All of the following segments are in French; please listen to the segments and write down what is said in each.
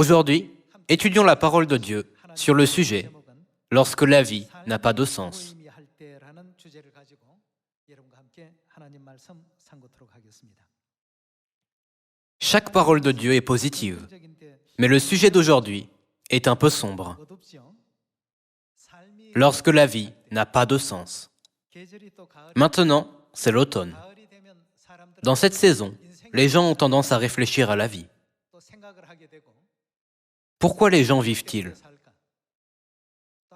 Aujourd'hui, étudions la parole de Dieu sur le sujet « Lorsque la vie n'a pas de sens ». Chaque parole de Dieu est positive, mais le sujet d'aujourd'hui est un peu sombre. Lorsque la vie n'a pas de sens. Maintenant, c'est l'automne. Dans cette saison, les gens ont tendance à réfléchir à la vie. Pourquoi les gens vivent-ils?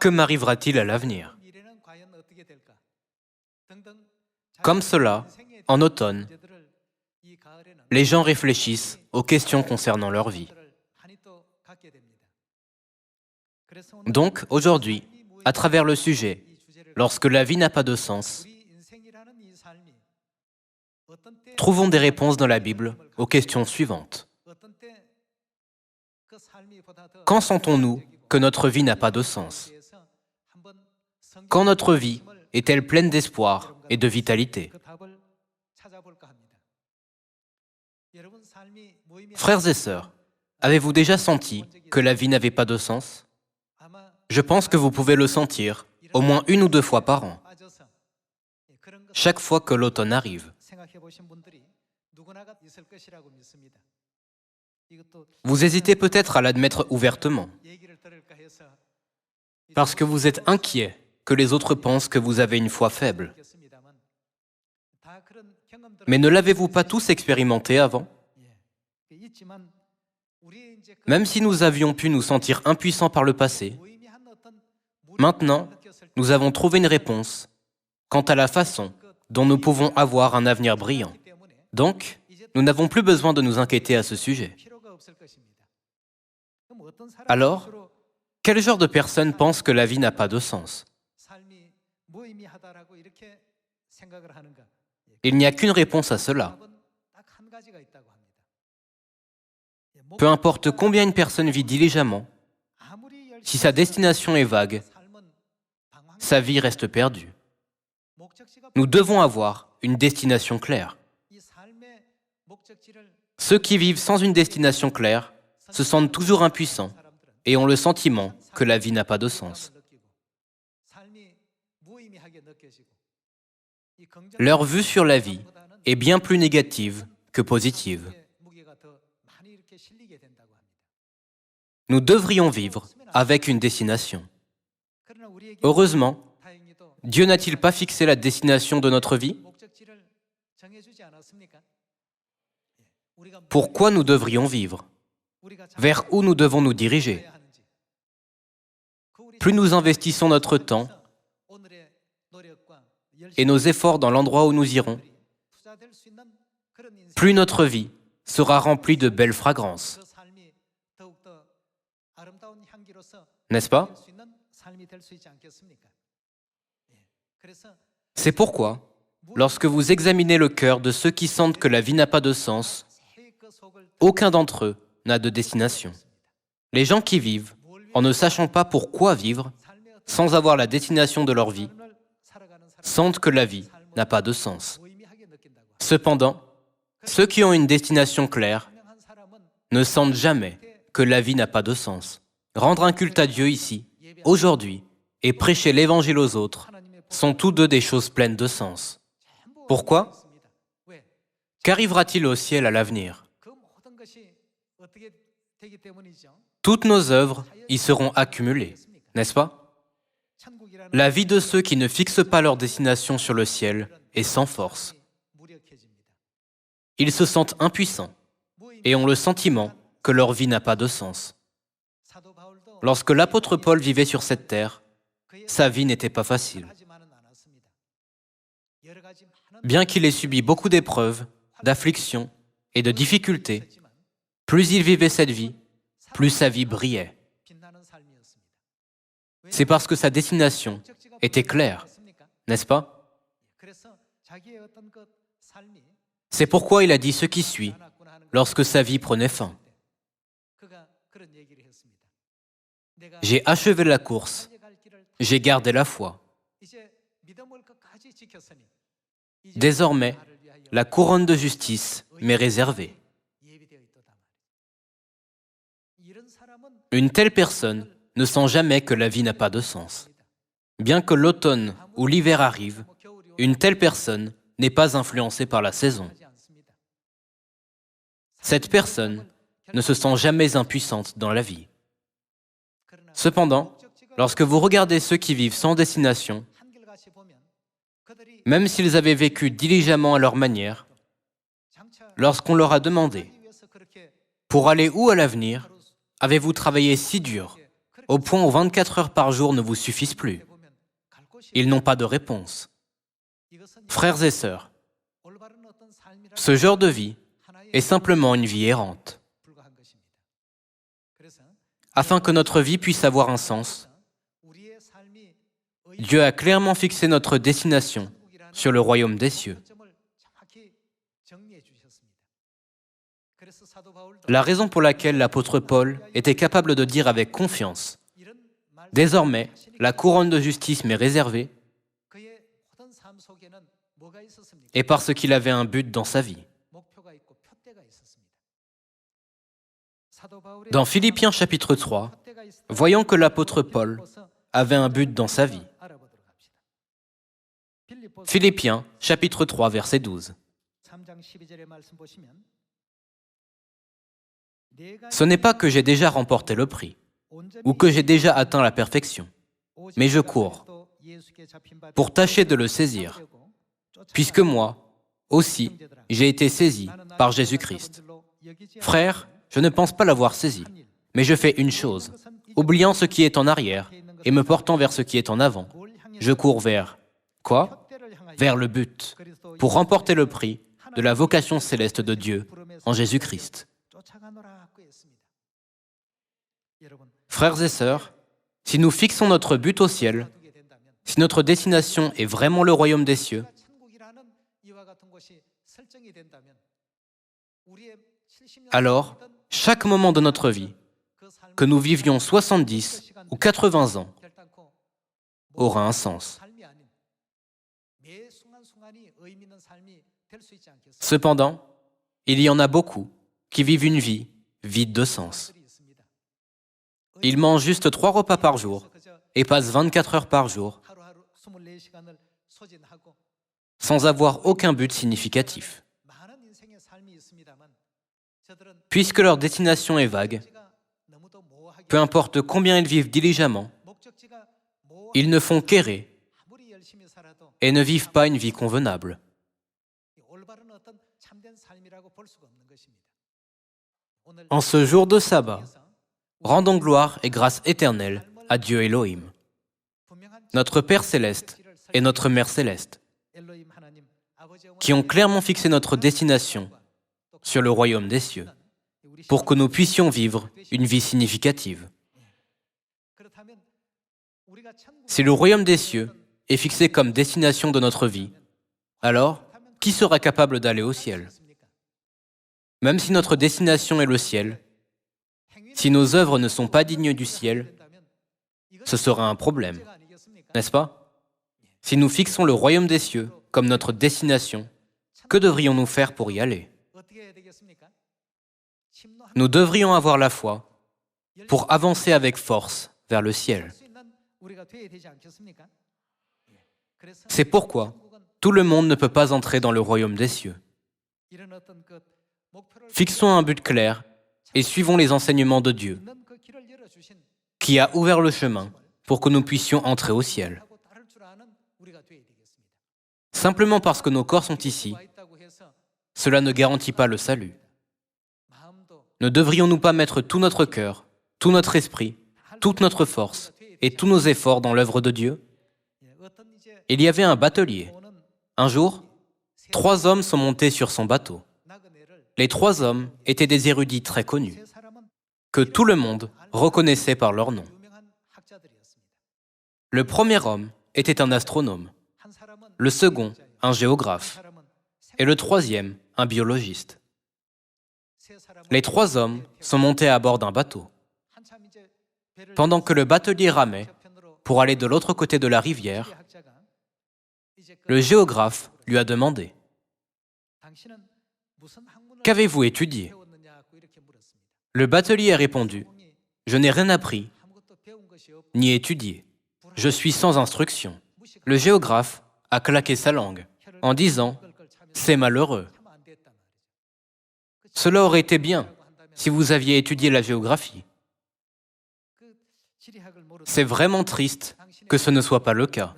Que m'arrivera-t-il à l'avenir? Comme cela, en automne, les gens réfléchissent aux questions concernant leur vie. Donc, aujourd'hui, à travers le sujet « Lorsque la vie n'a pas de sens », trouvons des réponses dans la Bible aux questions suivantes. Quand sentons-nous que notre vie n'a pas de sens? Quand notre vie est-elle pleine d'espoir et de vitalité? Frères et sœurs, avez-vous déjà senti que la vie n'avait pas de sens? Je pense que vous pouvez le sentir au moins 1 ou 2 fois par an, chaque fois que l'automne arrive. Vous hésitez peut-être à l'admettre ouvertement, parce que vous êtes inquiet que les autres pensent que vous avez une foi faible. Mais ne l'avez-vous pas tous expérimenté avant? Même si nous avions pu nous sentir impuissants par le passé, maintenant, nous avons trouvé une réponse quant à la façon dont nous pouvons avoir un avenir brillant. Donc, nous n'avons plus besoin de nous inquiéter à ce sujet. Alors, quel genre de personnes pensent que la vie n'a pas de sens? Il n'y a qu'une réponse à cela. Peu importe combien une personne vit diligemment, si sa destination est vague, sa vie reste perdue. Nous devons avoir une destination claire. Ceux qui vivent sans une destination claire se sentent toujours impuissants et ont le sentiment que la vie n'a pas de sens. Leur vue sur la vie est bien plus négative que positive. Nous devrions vivre avec une destination. Heureusement, Dieu n'a-t-il pas fixé la destination de notre vie? Pourquoi nous devrions vivre? Vers où nous devons nous diriger? Plus nous investissons notre temps et nos efforts dans l'endroit où nous irons, plus notre vie sera remplie de belles fragrances. N'est-ce pas? C'est pourquoi, lorsque vous examinez le cœur de ceux qui sentent que la vie n'a pas de sens, aucun d'entre eux n'a de destination. Les gens qui vivent, en ne sachant pas pourquoi vivre, sans avoir la destination de leur vie, sentent que la vie n'a pas de sens. Cependant, ceux qui ont une destination claire ne sentent jamais que la vie n'a pas de sens. Rendre un culte à Dieu ici, aujourd'hui, et prêcher l'Évangile aux autres sont tous deux des choses pleines de sens. Pourquoi? Qu'arrivera-t-il au ciel à l'avenir? Toutes nos œuvres y seront accumulées, n'est-ce pas? La vie de ceux qui ne fixent pas leur destination sur le ciel est sans force. Ils se sentent impuissants et ont le sentiment que leur vie n'a pas de sens. Lorsque l'apôtre Paul vivait sur cette terre, sa vie n'était pas facile. Bien qu'il ait subi beaucoup d'épreuves, d'afflictions et de difficultés, plus il vivait cette vie, plus sa vie brillait. C'est parce que sa destination était claire, n'est-ce pas? C'est pourquoi il a dit ce qui suit lorsque sa vie prenait fin. J'ai achevé la course, j'ai gardé la foi. Désormais, la couronne de justice m'est réservée. Une telle personne ne sent jamais que la vie n'a pas de sens. Bien que l'automne ou l'hiver arrive, une telle personne n'est pas influencée par la saison. Cette personne ne se sent jamais impuissante dans la vie. Cependant, lorsque vous regardez ceux qui vivent sans destination, même s'ils avaient vécu diligemment à leur manière, lorsqu'on leur a demandé « Pour aller où à l'avenir, avez-vous travaillé si dur, au point où 24 heures par jour ne vous suffisent plus ?» Ils n'ont pas de réponse. Frères et sœurs, ce genre de vie est simplement une vie errante. Afin que notre vie puisse avoir un sens, Dieu a clairement fixé notre destination sur le royaume des cieux. La raison pour laquelle l'apôtre Paul était capable de dire avec confiance « Désormais, la couronne de justice m'est réservée » est parce qu'il avait un but dans sa vie. Dans Philippiens chapitre 3, voyons que l'apôtre Paul avait un but dans sa vie. Philippiens chapitre 3, verset 12. Ce n'est pas que j'ai déjà remporté le prix, ou que j'ai déjà atteint la perfection, mais je cours pour tâcher de le saisir, puisque moi aussi j'ai été saisi par Jésus-Christ. Frère, je ne pense pas l'avoir saisi, mais je fais une chose, oubliant ce qui est en arrière et me portant vers ce qui est en avant. Je cours vers quoi? Vers le but, pour remporter le prix de la vocation céleste de Dieu en Jésus-Christ. Frères et sœurs, si nous fixons notre but au ciel, si notre destination est vraiment le royaume des cieux, alors, chaque moment de notre vie, que nous vivions 70 ou 80 ans, aura un sens. Cependant, il y en a beaucoup qui vivent une vie vide de sens. Ils mangent juste 3 repas par jour et passent 24 heures par jour sans avoir aucun but significatif. Puisque leur destination est vague, peu importe combien ils vivent diligemment, ils ne font qu'errer et ne vivent pas une vie convenable. En ce jour de sabbat, rendons gloire et grâce éternelle à Dieu Elohim, notre Père céleste et notre Mère céleste, qui ont clairement fixé notre destination sur le royaume des cieux, pour que nous puissions vivre une vie significative. Si le royaume des cieux est fixé comme destination de notre vie, alors qui sera capable d'aller au ciel? Même si notre destination est le ciel, si nos œuvres ne sont pas dignes du ciel, ce sera un problème, n'est-ce pas? Si nous fixons le royaume des cieux comme notre destination, que devrions-nous faire pour y aller? Nous devrions avoir la foi pour avancer avec force vers le ciel. C'est pourquoi tout le monde ne peut pas entrer dans le royaume des cieux. Fixons un but clair et suivons les enseignements de Dieu, qui a ouvert le chemin pour que nous puissions entrer au ciel. Simplement parce que nos corps sont ici, cela ne garantit pas le salut. Ne devrions-nous pas mettre tout notre cœur, tout notre esprit, toute notre force et tous nos efforts dans l'œuvre de Dieu? Il y avait un batelier. Un jour, 3 hommes sont montés sur son bateau. Les 3 hommes étaient des érudits très connus, que tout le monde reconnaissait par leur nom. Le premier homme était un astronome, le second, un géographe, et le troisième, un biologiste. Les 3 hommes sont montés à bord d'un bateau. Pendant que le batelier ramait pour aller de l'autre côté de la rivière, le géographe lui a demandé « Qu'avez-vous étudié ?» Le batelier a répondu Je n'ai rien appris, ni étudié. Je suis sans instruction. Le géographe a claqué sa langue en disant « C'est malheureux ». Cela aurait été bien si vous aviez étudié la géographie. C'est vraiment triste que ce ne soit pas le cas.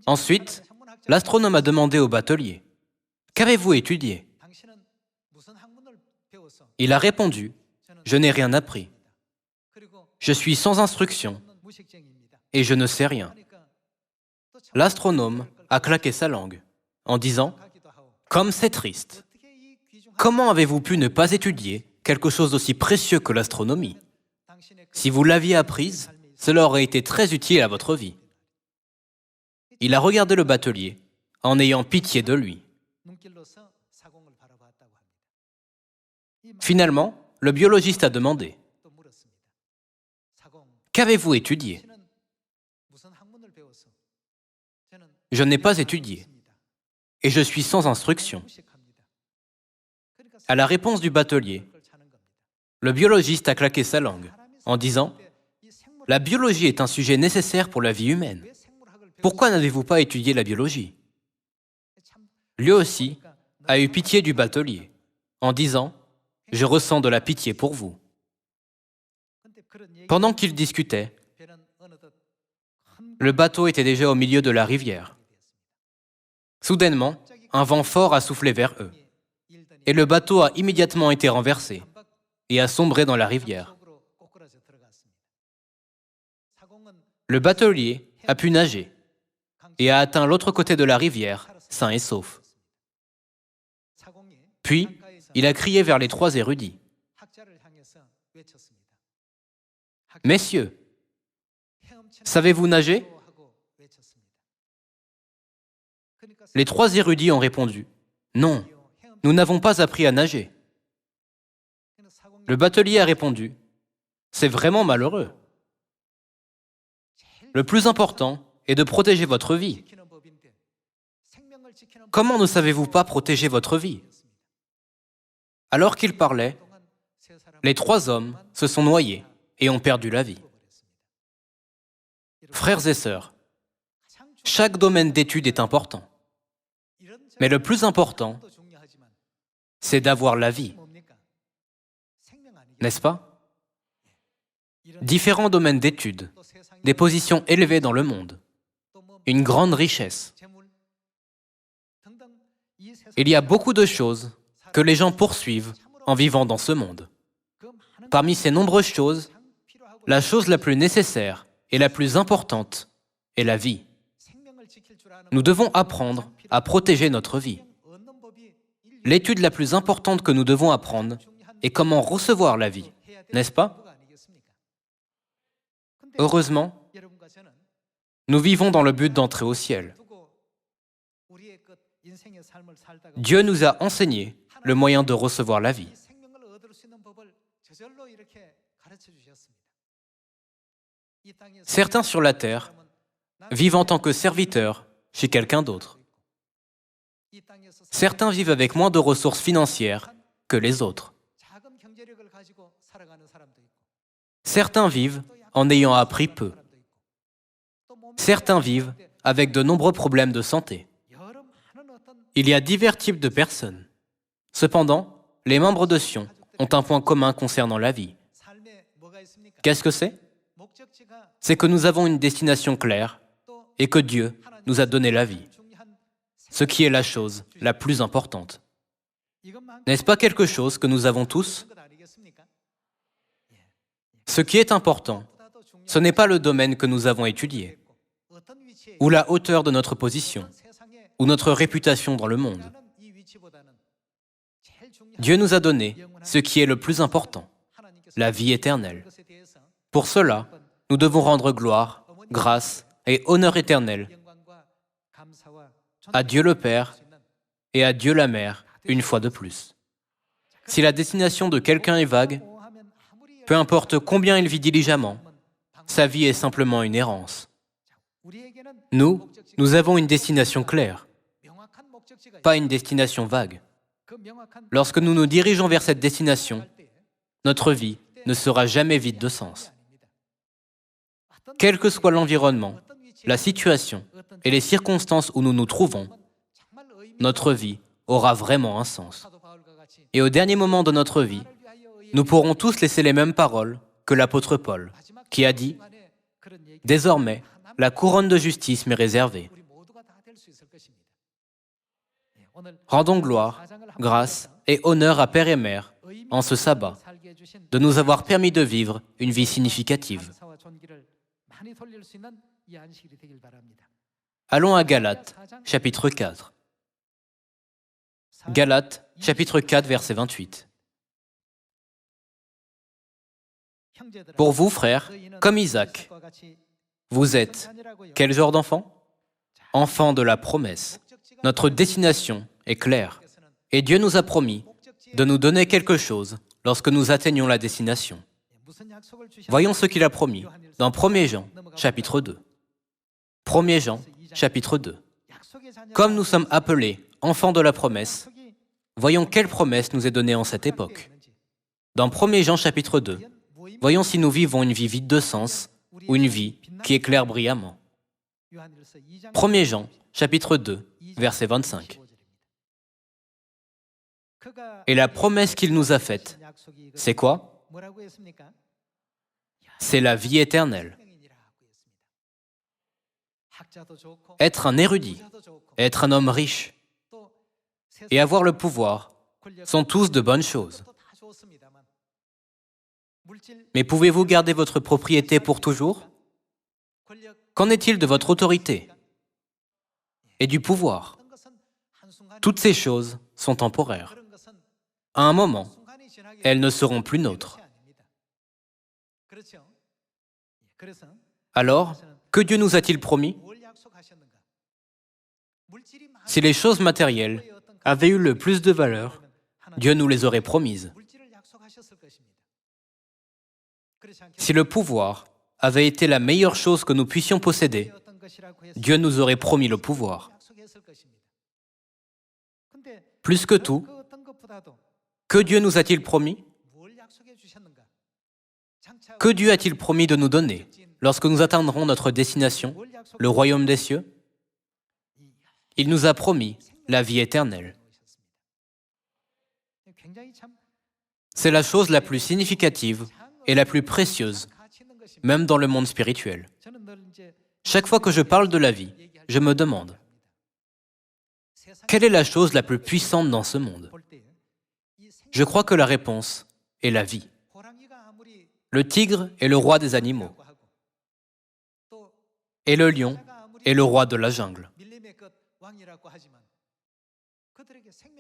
Ensuite, l'astronome a demandé au batelier « Qu'avez-vous étudié ?» Il a répondu « Je n'ai rien appris. Je suis sans instruction et je ne sais rien. » L'astronome a claqué sa langue en disant « Comme c'est triste. Comment avez-vous pu ne pas étudier quelque chose d'aussi précieux que l'astronomie? Si vous l'aviez apprise, cela aurait été très utile à votre vie. » Il a regardé le batelier en ayant pitié de lui. Finalement, le biologiste a demandé « Qu'avez-vous étudié ?» « Je n'ai pas étudié et je suis sans instruction. » À la réponse du batelier, le biologiste a claqué sa langue en disant « La biologie est un sujet nécessaire pour la vie humaine. Pourquoi n'avez-vous pas étudié la biologie ?» Lui aussi a eu pitié du batelier en disant « Je ressens de la pitié pour vous. » Pendant qu'ils discutaient, le bateau était déjà au milieu de la rivière. Soudainement, un vent fort a soufflé vers eux, et le bateau a immédiatement été renversé et a sombré dans la rivière. Le batelier a pu nager et a atteint l'autre côté de la rivière, sain et sauf. Puis, il a crié vers les trois érudits. « Messieurs, savez-vous nager ?» Les trois érudits ont répondu « Non, nous n'avons pas appris à nager. » Le batelier a répondu « C'est vraiment malheureux. Le plus important est de protéger votre vie. Comment ne savez-vous pas protéger votre vie ?» Alors qu'il parlait, les trois hommes se sont noyés et ont perdu la vie. Frères et sœurs, chaque domaine d'étude est important. Mais le plus important, c'est d'avoir la vie. N'est-ce pas? Différents domaines d'études, des positions élevées dans le monde, une grande richesse. Il y a beaucoup de choses que les gens poursuivent en vivant dans ce monde. Parmi ces nombreuses choses, la chose la plus nécessaire et la plus importante est la vie. Nous devons apprendre à protéger notre vie. L'étude la plus importante que nous devons apprendre est comment recevoir la vie, n'est-ce pas? Heureusement, nous vivons dans le but d'entrer au ciel. Dieu nous a enseigné le moyen de recevoir la vie. Certains sur la terre vivent en tant que serviteurs chez quelqu'un d'autre. Certains vivent avec moins de ressources financières que les autres. Certains vivent en ayant appris peu. Certains vivent avec de nombreux problèmes de santé. Il y a divers types de personnes. Cependant, les membres de Sion ont un point commun concernant la vie. Qu'est-ce que c'est? C'est que nous avons une destination claire et que Dieu nous a donné la vie, ce qui est la chose la plus importante. N'est-ce pas quelque chose que nous avons tous? Ce qui est important, ce n'est pas le domaine que nous avons étudié, ou la hauteur de notre position, ou notre réputation dans le monde. Dieu nous a donné ce qui est le plus important, la vie éternelle. Pour cela, nous devons rendre gloire, grâce et honneur éternel à Dieu le Père et à Dieu la Mère une fois de plus. Si la destination de quelqu'un est vague, peu importe combien il vit diligemment, sa vie est simplement une errance. Nous avons une destination claire, pas une destination vague. Lorsque nous nous dirigeons vers cette destination, notre vie ne sera jamais vide de sens. Quel que soit l'environnement, la situation et les circonstances où nous nous trouvons, notre vie aura vraiment un sens. Et au dernier moment de notre vie, nous pourrons tous laisser les mêmes paroles que l'apôtre Paul, qui a dit « Désormais, la couronne de justice m'est réservée. » Rendons gloire, grâce et honneur à Père et Mère en ce sabbat, de nous avoir permis de vivre une vie significative. Allons à Galates, chapitre 4. Galates, chapitre 4, verset 28. Pour vous, frères, comme Isaac, vous êtes quel genre d'enfant? Enfant de la promesse. Notre destination est claire. Et Dieu nous a promis de nous donner quelque chose lorsque nous atteignons la destination. Voyons ce qu'il a promis dans 1 Jean, chapitre 2. 1 Jean, chapitre 2. Comme nous sommes appelés enfants de la promesse, voyons quelle promesse nous est donnée en cette époque. Dans 1 Jean, chapitre 2, voyons si nous vivons une vie vide de sens ou une vie qui éclaire brillamment. 1 Jean, chapitre 2, verset 25. Et la promesse qu'il nous a faite, c'est quoi? C'est la vie éternelle. Être un érudit, être un homme riche et avoir le pouvoir sont tous de bonnes choses. Mais pouvez-vous garder votre propriété pour toujours? Qu'en est-il de votre autorité et du pouvoir? Toutes ces choses sont temporaires. À un moment, elles ne seront plus nôtres. Alors, que Dieu nous a-t-il promis? Si les choses matérielles avaient eu le plus de valeur, Dieu nous les aurait promises. Si le pouvoir avait été la meilleure chose que nous puissions posséder, Dieu nous aurait promis le pouvoir. Plus que tout, que Dieu nous a-t-il promis? Que Dieu a-t-il promis de nous donner lorsque nous atteindrons notre destination, le royaume des cieux? Il nous a promis la vie éternelle. C'est la chose la plus significative et la plus précieuse, même dans le monde spirituel. Chaque fois que je parle de la vie, je me demande, quelle est la chose la plus puissante dans ce monde? Je crois que la réponse est la vie. Le tigre est le roi des animaux. Et le lion est le roi de la jungle.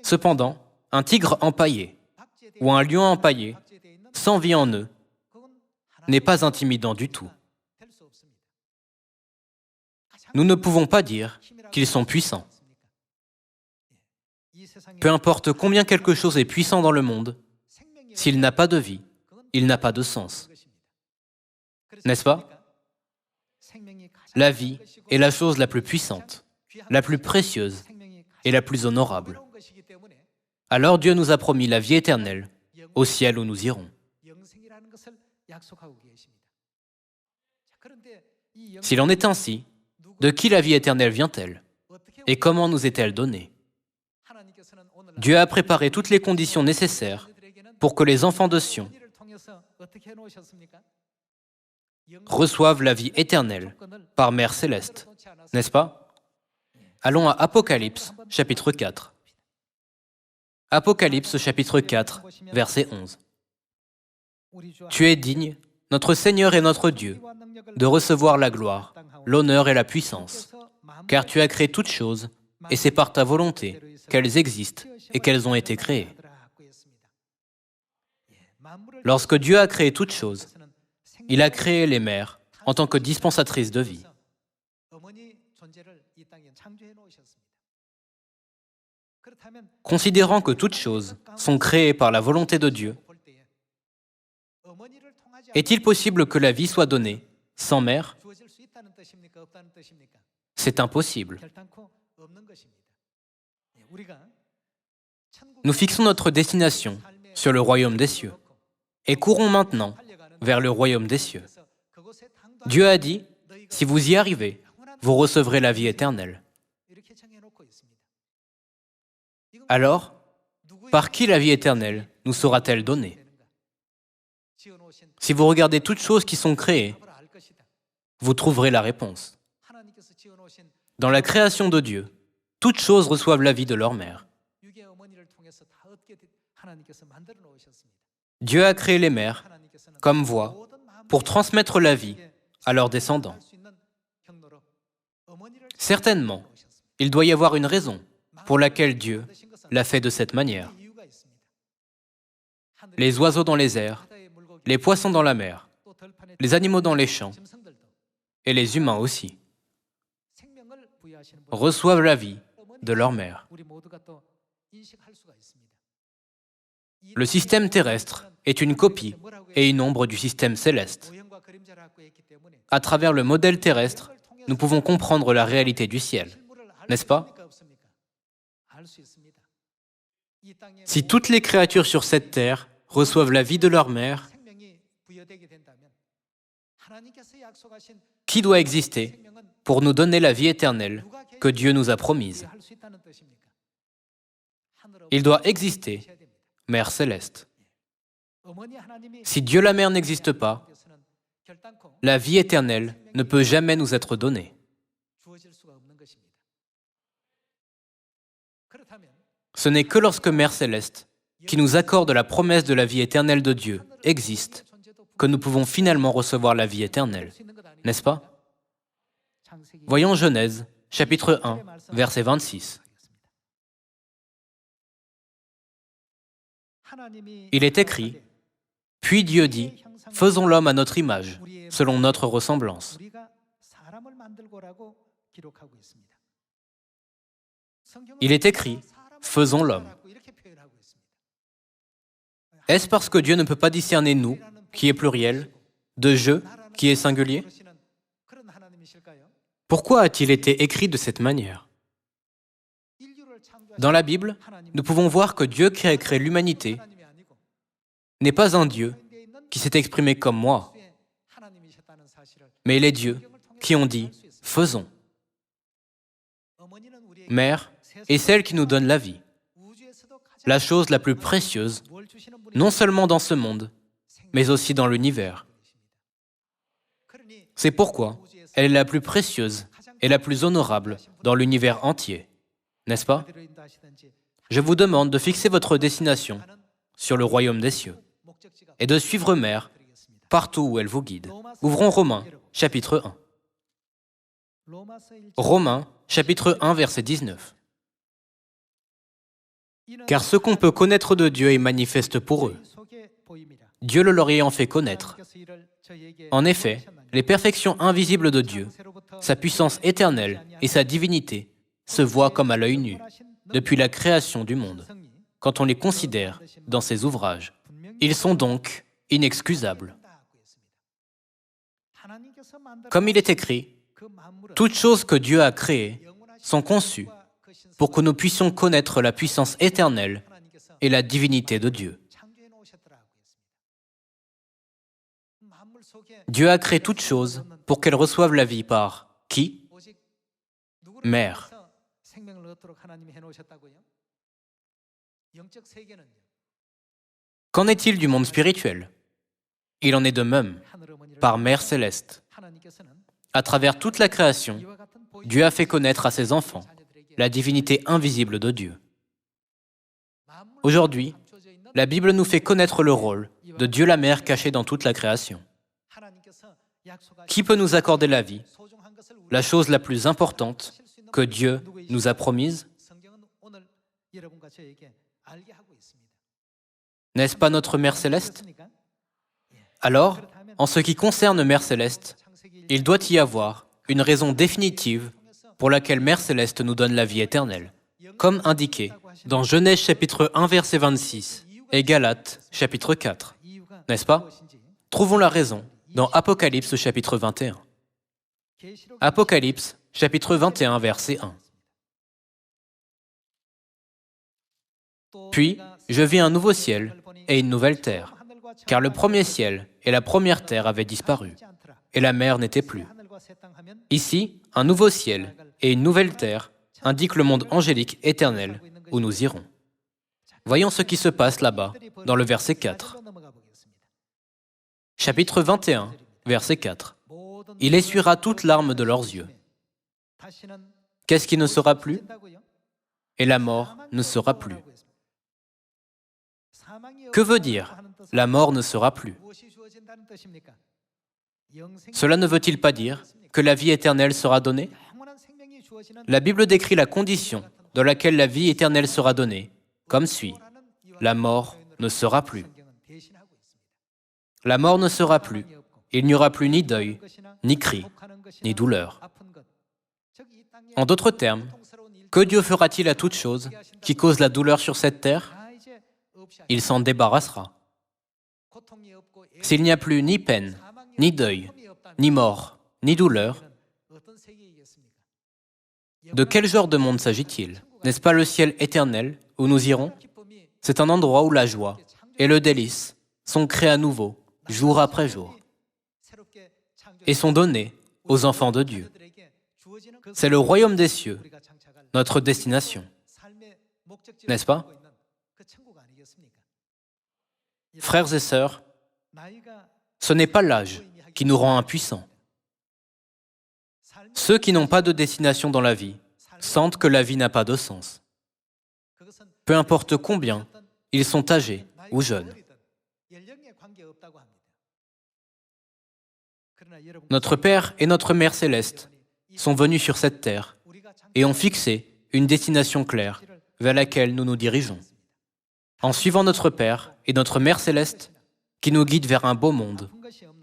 Cependant, un tigre empaillé ou un lion empaillé, sans vie en eux, n'est pas intimidant du tout. Nous ne pouvons pas dire qu'ils sont puissants. Peu importe combien quelque chose est puissant dans le monde, s'il n'a pas de vie, il n'a pas de sens. N'est-ce pas? La vie est la chose la plus puissante, la plus précieuse et la plus honorable. Alors Dieu nous a promis la vie éternelle au ciel où nous irons. S'il en est ainsi, de qui la vie éternelle vient-elle? Et comment nous est-elle donnée? Dieu a préparé toutes les conditions nécessaires pour que les enfants de Sion reçoivent la vie éternelle par Mère Céleste, n'est-ce pas? Allons à Apocalypse, chapitre 4. Apocalypse, chapitre 4, verset 11. Tu es digne, notre Seigneur et notre Dieu, de recevoir la gloire, l'honneur et la puissance, car tu as créé toutes choses, et c'est par ta volonté qu'elles existent et qu'elles ont été créées. Lorsque Dieu a créé toutes choses, il a créé les mères en tant que dispensatrices de vie. Considérant que toutes choses sont créées par la volonté de Dieu, est-il possible que la vie soit donnée sans mère? C'est impossible. Nous fixons notre destination sur le royaume des cieux et courons maintenant vers le royaume des cieux. Dieu a dit, si vous y arrivez, vous recevrez la vie éternelle. Alors, par qui la vie éternelle nous sera-t-elle donnée? Si vous regardez toutes choses qui sont créées, vous trouverez la réponse. Dans la création de Dieu, toutes choses reçoivent la vie de leur mère. Dieu a créé les mères comme voie pour transmettre la vie à leurs descendants. Certainement, il doit y avoir une raison pour laquelle Dieu l'a fait de cette manière. Les oiseaux dans les airs, les poissons dans la mer, les animaux dans les champs et les humains aussi reçoivent la vie de leur mère. Le système terrestre est une copie et une ombre du système céleste. À travers le modèle terrestre, nous pouvons comprendre la réalité du ciel, n'est-ce pas? Si toutes les créatures sur cette terre reçoivent la vie de leur mère, qui doit exister pour nous donner la vie éternelle que Dieu nous a promise? Il doit exister, Mère céleste. Si Dieu la Mère n'existe pas, la vie éternelle ne peut jamais nous être donnée. Ce n'est que lorsque Mère céleste, qui nous accorde la promesse de la vie éternelle de Dieu, existe, que nous pouvons finalement recevoir la vie éternelle, n'est-ce pas? Voyons Genèse, chapitre 1, verset 26. Il est écrit, « Puis Dieu dit, faisons l'homme à notre image, selon notre ressemblance. » Il est écrit, « Faisons l'homme. » Est-ce parce que Dieu ne peut pas discerner nous, qui est pluriel, de je, qui est singulier? Pourquoi a-t-il été écrit de cette manière? Dans la Bible, nous pouvons voir que Dieu qui a créé l'humanité n'est pas un Dieu qui s'est exprimé comme moi, mais les dieux qui ont dit « faisons ». Mère est celle qui nous donne la vie, la chose la plus précieuse, non seulement dans ce monde, mais aussi dans l'univers. C'est pourquoi elle est la plus précieuse et la plus honorable dans l'univers entier, n'est-ce pas? Je vous demande de fixer votre destination sur le royaume des cieux et de suivre Mère partout où elle vous guide. Ouvrons Romains, chapitre 1. Romains, chapitre 1, verset 19. Car ce qu'on peut connaître de Dieu est manifeste pour eux. Dieu le leur ayant fait connaître. En effet, les perfections invisibles de Dieu, sa puissance éternelle et sa divinité se voient comme à l'œil nu, depuis la création du monde, quand on les considère dans ses ouvrages. Ils sont donc inexcusables. Comme il est écrit, toutes choses que Dieu a créées sont conçues pour que nous puissions connaître la puissance éternelle et la divinité de Dieu. Dieu a créé toutes choses pour qu'elles reçoivent la vie par qui? Mère. Qu'en est-il du monde spirituel? Il en est de même, par Mère céleste. À travers toute la création, Dieu a fait connaître à ses enfants la divinité invisible de Dieu. Aujourd'hui, la Bible nous fait connaître le rôle de Dieu la Mère caché dans toute la création. Qui peut nous accorder la vie, la chose la plus importante que Dieu nous a promise? N'est-ce pas notre Mère céleste? Alors, en ce qui concerne Mère céleste, il doit y avoir une raison définitive pour laquelle Mère céleste nous donne la vie éternelle, comme indiqué dans Genèse chapitre 1 verset 26 et Galates chapitre 4, n'est-ce pas? Trouvons la raison dans Apocalypse chapitre 21. Apocalypse chapitre 21 verset 1. Puis, je vis un nouveau ciel et une nouvelle terre, car le premier ciel et la première terre avaient disparu, et la mer n'était plus. Ici, un nouveau ciel et une nouvelle terre indiquent le monde angélique éternel où nous irons. Voyons ce qui se passe là-bas, dans le verset 4. Chapitre 21, verset 4. Il essuiera toute larme de leurs yeux. Qu'est-ce qui ne sera plus? Et la mort ne sera plus. Que veut dire « la mort ne sera plus » ? Cela ne veut-il pas dire que la vie éternelle sera donnée? La Bible décrit la condition dans laquelle la vie éternelle sera donnée, comme suit. La mort ne sera plus. La mort ne sera plus. Il n'y aura plus ni deuil, ni cri, ni douleur. En d'autres termes, que Dieu fera-t-il à toute chose qui cause la douleur sur cette terre? Il s'en débarrassera. S'il n'y a plus ni peine, ni deuil, ni mort, ni douleur, de quel genre de monde s'agit-il? N'est-ce pas le ciel éternel où nous irons? C'est un endroit où la joie et le délice sont créés à nouveau, jour après jour, et sont donnés aux enfants de Dieu. C'est le royaume des cieux, notre destination. N'est-ce pas? Frères et sœurs, ce n'est pas l'âge qui nous rend impuissants. Ceux qui n'ont pas de destination dans la vie sentent que la vie n'a pas de sens. Peu importe combien ils sont âgés ou jeunes. Notre Père et notre Mère céleste sont venus sur cette terre et ont fixé une destination claire vers laquelle nous nous dirigeons. En suivant notre Père et notre Mère céleste, qui nous guident vers un beau monde,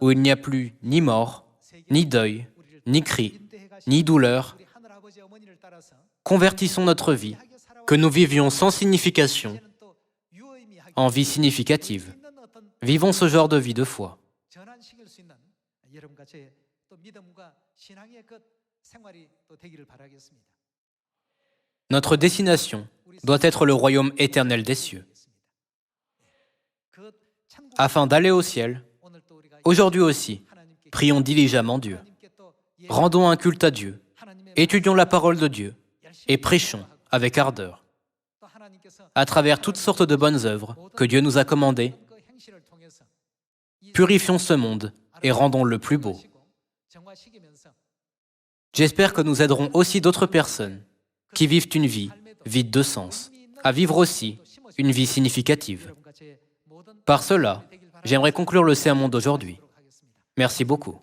où il n'y a plus ni mort, ni deuil, ni cri, ni douleur, convertissons notre vie, que nous vivions sans signification, en vie significative. Vivons ce genre de vie de foi. Notre destination doit être le royaume éternel des cieux. Afin d'aller au ciel, aujourd'hui aussi, prions diligemment Dieu. Rendons un culte à Dieu, étudions la parole de Dieu et prêchons avec ardeur. À travers toutes sortes de bonnes œuvres que Dieu nous a commandées, purifions ce monde et rendons-le plus beau. J'espère que nous aiderons aussi d'autres personnes qui vivent une vie vide de sens, à vivre aussi une vie significative. Par cela, j'aimerais conclure le sermon d'aujourd'hui. Merci beaucoup.